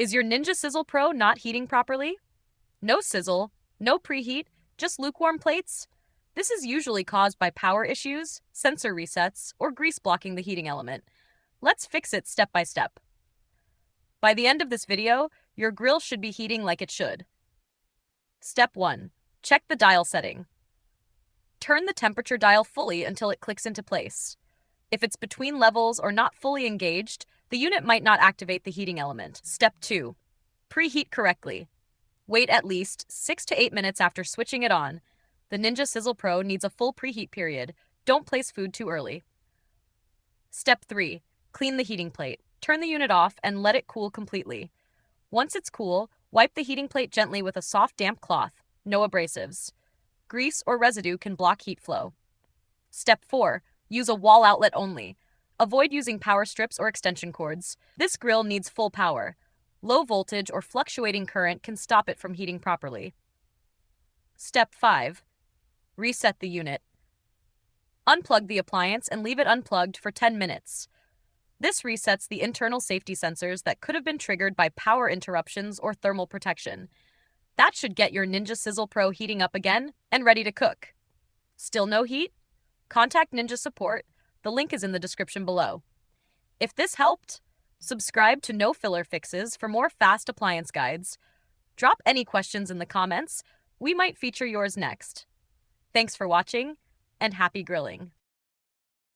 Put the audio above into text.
Is your Ninja Sizzle Pro not heating properly? No sizzle, no preheat, just lukewarm plates? This is usually caused by power issues, sensor resets, or grease blocking the heating element. Let's fix it step by step. By the end of this video, your grill should be heating like it should. Step 1. Check the dial setting. Turn the temperature dial fully until it clicks into place. If it's between levels or not fully engaged, the unit might not activate the heating element. Step 2. Preheat correctly. Wait at least 6 to 8 minutes after switching it on. The Ninja Sizzle Pro needs a full preheat period. Don't place food too early. Step 3. Clean the heating plate. Turn the unit off and let it cool completely. Once it's cool, wipe the heating plate gently with a soft, damp cloth. No abrasives. Grease or residue can block heat flow. Step 4. Use a wall outlet only. Avoid using power strips or extension cords. This grill needs full power. Low voltage or fluctuating current can stop it from heating properly. Step 5. Reset the unit. Unplug the appliance and leave it unplugged for 10 minutes. This resets the internal safety sensors that could have been triggered by power interruptions or thermal protection. That should get your Ninja Sizzle Pro heating up again and ready to cook. Still no heat? Contact Ninja Support. The link is in the description below. If this helped, subscribe to No Filler Fixes for more fast appliance guides. Drop any questions in the comments. We might feature yours next. Thanks for watching, and happy grilling.